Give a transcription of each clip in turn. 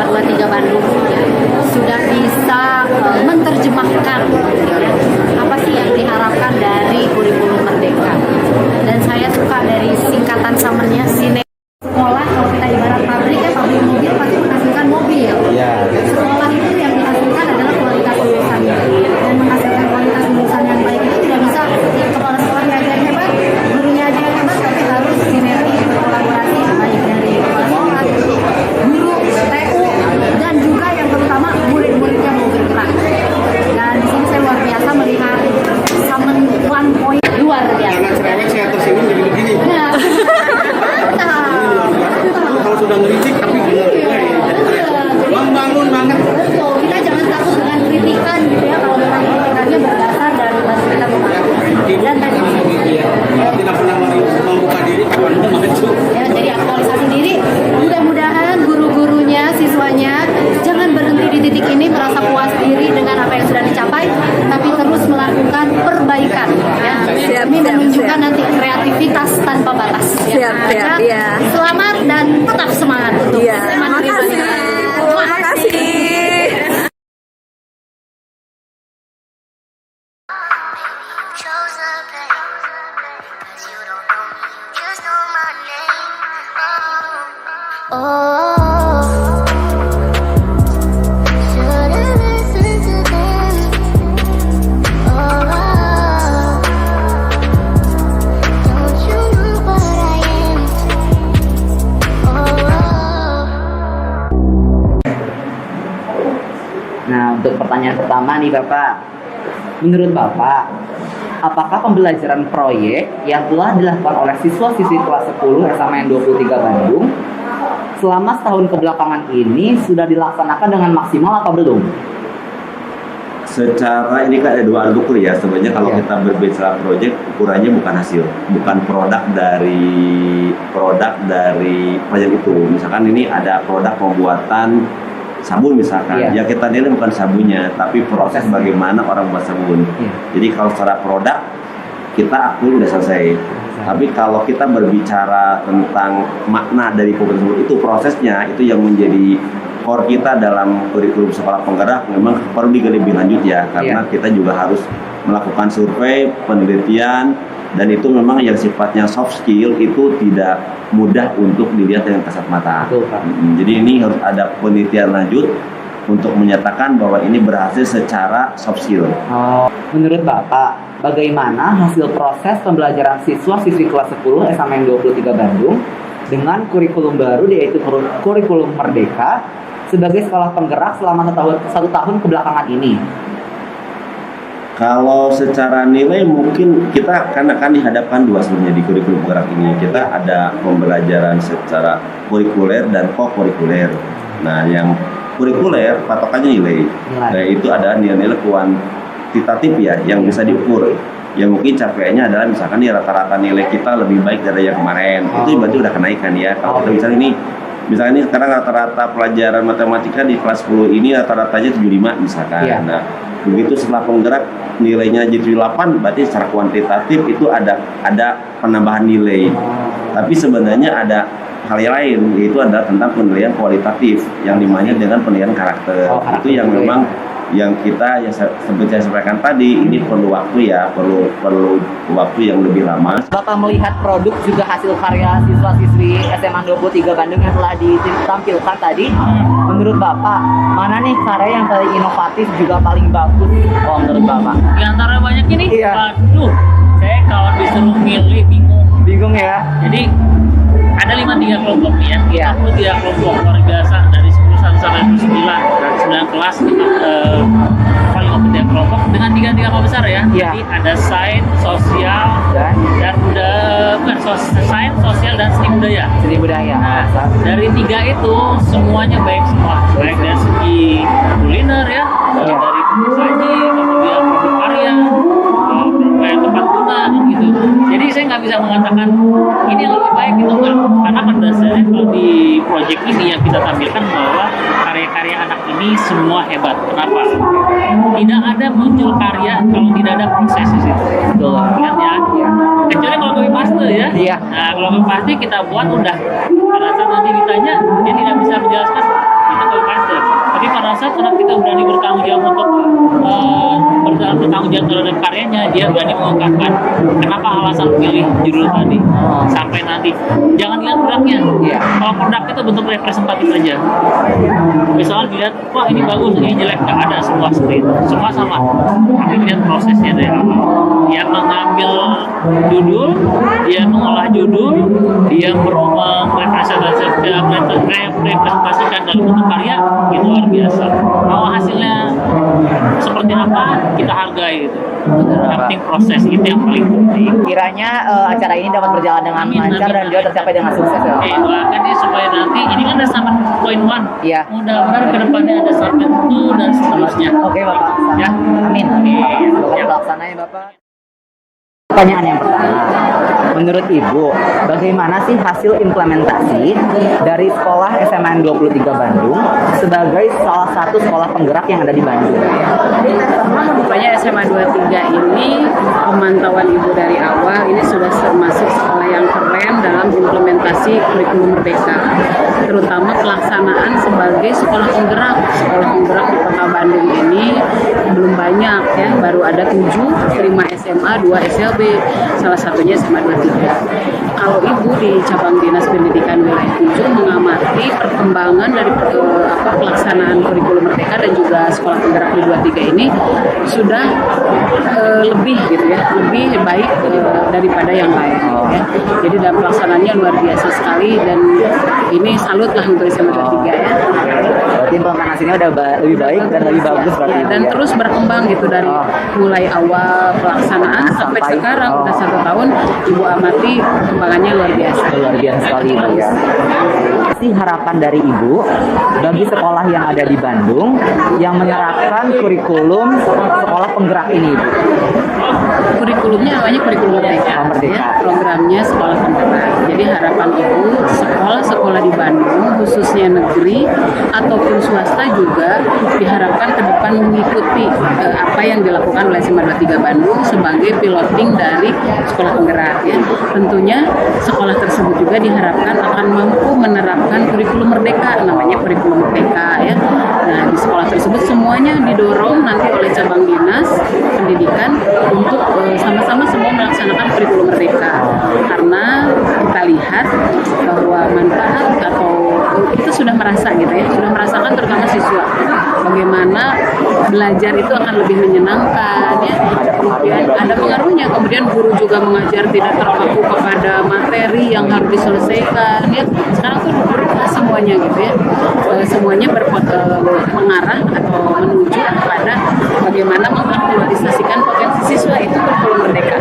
523 Bandung ya, sudah bisa menerjemahkan ya, apa sih yang diharapkan dari kurikulum Merdeka. Dan saya suka dari singkatan samennya Sine. Sekolah kalau kita ibarat pabrik ya, pabrik mobil pasti menghasilkan mobil. Sekolah itu yang dihasilkan adalah kualitas lulusannya, dan menghasilkan kualitas lulusan yang baik itu tidak bisa kepala sekolahnya aja yang hebat, gurunya aja yang hebat, tapi harus sinergi berkolaborasi baik dari kepala sekolah, guru, TU, dan juga yang terutama murid-muridnya mau bergerak. Dan di sini saya luar biasa melihat Samen 1 luar biasa. Karena cerewet saya tersinggung jadi begini. Nah, Kalau sudah ngeritik tapi membangun banget. betul, kita jangan takut dengan kritikan gitu ya, kalau memang kritikannya berdasar dari bahasa kita memahami. Dan tadi Tidak pernah membuka diri kapan mau maju. ya, jadi aktualisasi diri. Mudah-mudahan guru-gurunya, siswanya jangan berhenti di titik ini merasa puas diri dengan apa yang sudah dicapai, tapi terus melakukan perbaikan ya. Ini menunjukkan nanti kreativitas tanpa batas ya. Siap, ya. Selamat dan tetap semangat untuk Iya, SMA Negeri makasih. Bandung. Makasih. Chose the pain, 'cause you don't know me, you just know my name. Oh, should've listened to them. Oh, don't you know what I am? Oh. Nah, untuk pertanyaan pertama nih Bapak, menurut Bapak, apakah pembelajaran proyek yang telah dilakukan oleh siswa-siswi kelas 10 SMA 23 Bandung selama setahun kebelakangan ini sudah dilaksanakan dengan maksimal atau belum? Secara ini kan ada dua alat ukur ya sebenarnya kalau kita berbicara proyek ukurannya bukan hasil, bukan produk dari proyek itu. Misalkan ini ada produk pembuatan sabun misalkan, ya kita nilai bukan sabunnya tapi proses bagaimana orang buat sabun. Jadi kalau secara produk kita akui udah selesai. Tapi kalau kita berbicara tentang makna dari kurikulum tersebut, itu prosesnya itu yang menjadi core kita dalam kurikulum sekolah penggerak memang perlu digali lebih lanjut ya, karena kita juga harus melakukan survei, penelitian, dan itu memang yang sifatnya soft skill itu tidak mudah untuk dilihat dengan kasat mata. Jadi ini harus ada penelitian lanjut untuk menyatakan bahwa ini berhasil secara soft skill. Menurut Bapak, bagaimana hasil proses pembelajaran siswa-siswi kelas 10 SMA 23 Bandung dengan kurikulum baru yaitu kurikulum Merdeka sebagai sekolah penggerak selama satu tahun kebelakangan ini? Kalau secara nilai mungkin kita kan dihadapkan dua sebenarnya di kurikulum penggerak ini. Kita ada pembelajaran secara kurikuler dan kokurikuler. Nah, yang kurikuler patokannya nilai. Nah, itu ada nilai-nilai kuantitatif ya yang bisa diukur. Yang mungkin capaiannya adalah misalkan nih rata-rata nilai kita lebih baik dari yang kemarin. Itu berarti udah kenaikan ya. Kalau kita misalnya ini sekarang rata-rata pelajaran matematika di kelas 10 ini rata-ratanya 75 misalkan. Nah, begitu setelah penggerak nilainya jadi 8, berarti secara kuantitatif itu ada penambahan nilai. Tapi sebenarnya ada hal yang lain, yaitu adalah tentang penilaian kualitatif yang dimana dengan penilaian karakter. Itu yang memang yang kita yang seperti saya sampaikan tadi ini perlu waktu ya, perlu waktu yang lebih lama. Bapak melihat produk juga hasil karya siswa-siswi SMA 23 Bandung yang telah ditampilkan tadi, menurut Bapak mana nih karya yang paling inovatif juga paling bagus? Menurut Bapak? Di antara banyak ini, aduh, saya kalau disuruh milih bingung ya. Jadi ada 3 kelompok nih ya. Kita 3 kelompok luar biasa dari 10 sampai 9 dan 9 kelas paling open 3 kelompok dengan 3 kelompok besar ya. Jadi ada sains, sosial dan sains, sosial dan seni budaya. Nah, dari 3 itu semuanya baik semua, baik dari segi kuliner ya, dari saji, kemudian produk karya, tempat guna gitu. Jadi saya nggak bisa mengatakan ini yang lebih baik gitu kan, karena pada dasarnya kalau di proyek ini yang kita tampilkan bahwa karya-karya anak ini semua hebat. Kenapa? Tidak ada muncul karya kalau tidak ada proses di situ. Ingat ya. Kecuali kalau copy paste ya. Nah, kalau copy paste kita buat udah pada saat nanti ditanya dia tidak bisa menjelaskan itu kebebasan. Tapi pada saat anak kita berani bertanggung jawab untuk bertanggung jawab terhadap karyanya, dia berani mengungkapkan kenapa alasan pilih judul tadi. Sampai nanti jangan lihat produknya. Kalau produk itu bentuk representatif saja. Misalnya dilihat, wah ini bagus, ini jelek, nggak ada semua seperti itu. Semua sama. Tapi lihat prosesnya dari awal. Dia mengambil judul, dia mengolah judul, dia merepresentasikan dalam bentuk karya, itu luar biasa. Mau hasilnya seperti apa, kita hargai gitu. Yang penting proses itu yang paling penting. Kiranya acara ini dapat berjalan dengan Amin, lancar amin, dan juga amin. tercapai dengan sukses ya, Bapak. Doakan ya supaya nanti ini kan ada 7.1. Iya. Mudah-mudahan ke depannya ada 7.2 dan seterusnya. Oke Bapak. Ya. Amin. Semoga Ya. terlaksana ya Bapak. Pertanyaan yang pertama, menurut Ibu, bagaimana sih hasil implementasi dari sekolah SMAN 23 Bandung sebagai salah satu sekolah penggerak yang ada di Bandung? Rupanya SMA 23 ini pemantauan Ibu dari awal ini sudah termasuk sekolah yang keren dalam implementasi kurikulum Merdeka, terutama pelaksanaan sebagai sekolah penggerak. Sekolah penggerak di Kota Bandung ini belum banyak ya, baru ada 7, 5 SMA, 2 SLB, salah satunya SMA 23. Kalau Ibu di cabang Dinas Pendidikan Wilayah 7 mengamati perkembangan dari pelaksanaan kurikulum Merdeka dan juga sekolah penggerak di 23 ini sudah lebih gitu ya, lebih baik daripada yang lain ya. Jadi dalam pelaksanaannya luar biasa sekali dan ini salut lah untuk SMA 23 ya. Berarti implementasinya udah lebih baik dan lebih bagus berarti Ya, Ibu, dan ya? terus berkembang gitu dari mulai awal pelaksanaan sampai sekarang udah 1 tahun, Ibu amati perkembangannya luar biasa. Luar biasa sekali Ibu ya. Sih harapan dari Ibu bagi sekolah yang ada di Bandung yang menerapkan kurikulum sekolah penggerak ini Ibu? Kurikulumnya namanya kurikulum Merdeka, Merdeka. ya, programnya sekolah penggerak. Jadi harapan Ibu sekolah-sekolah di Bandung khususnya negeri ataupun swasta juga diharapkan ke depan mengikuti apa yang dilakukan oleh SMA 23 Bandung sebagai piloting dari sekolah penggerak ya. Tentunya sekolah tersebut juga diharapkan akan mampu menerapkan kurikulum Merdeka, namanya kurikulum Merdeka ya. Nah, di sekolah tersebut semuanya didorong nanti oleh cabang dinas pendidikan untuk sama-sama semua melaksanakan kurikulum Merdeka, karena kita lihat bahwa manfaat atau kita sudah merasa gitu ya, sudah merasakan terutama siswa bagaimana belajar itu akan lebih menyenangkan ya, kemudian ada pengaruhnya, kemudian guru juga mengajar tidak terpaku kepada materi yang harus diselesaikan ya. Sekarang tuh berubah semuanya gitu ya, semuanya mengarah atau menuju kepada bagaimana mengaktualisasikan potensi siswa, itu kurikulum Merdeka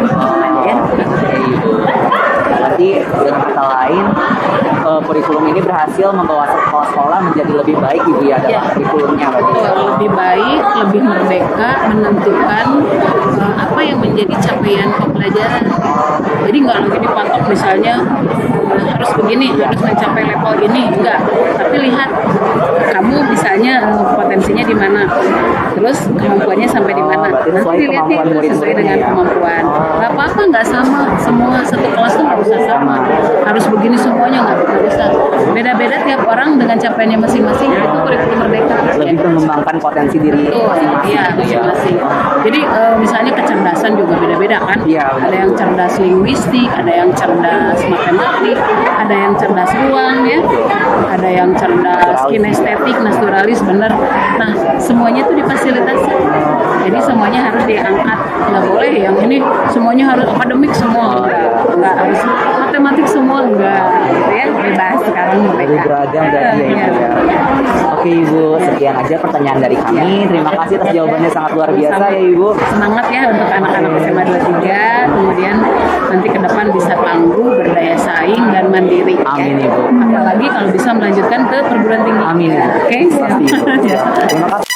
ya. Berarti dengan kata lain kurikulum ini berhasil membawa sekolah-sekolah menjadi lebih baik Ibu ya dalam kurikulumnya berarti. Lebih baik, lebih merdeka menentukan apa yang menjadi capaian pembelajaran. Jadi nggak lagi dipatok misalnya harus begini, harus mencapai level ini, enggak. Tapi lihat kamu misalnya potensinya di mana, terus kemampuannya sampai di mana. Berarti Nanti sesuai dilihat kemampuan itu sesuai murid-muridnya dengan ya? kemampuan. Nggak apa-apa, nggak sama. Semua satu kelas tuh nggak usah sama. Harus begini semuanya nggak bisa. Beda-beda tiap orang dengan capaiannya masing-masing. Itu kurikulum Merdeka. Lebih mengembangkan potensi diri masing-masing. Iya, masing-masing. Jadi misalnya kecerdasan juga beda-beda kan. Iya, benar. Ada yang cerdas linguistik, ada yang cerdas matematik, ada yang cerdas ruang ya, ada yang cerdas kinestetik, naturalis, bener. Nah, semuanya itu difasilitasi. Jadi semuanya harus diangkat. Nggak boleh yang ini semuanya harus akademik semua. Nggak harus matematik semua, enggak. Gitu ya, bebas sekarang Lebih mereka. beragam dari ya Ibu ya. Oke Ibu, sekian aja pertanyaan dari kami. Terima kasih atas jawabannya, sangat luar biasa ya Ibu. Semangat ya untuk anak-anak SMA 23, kemudian nanti ke depan bisa tangguh, berdaya saing dan mandiri. Amin, ya. Ibu. Apalagi kalau bisa melanjutkan ke perguruan tinggi. Amin ya. Oke, Pasti Ibu. siap. Terima kasih.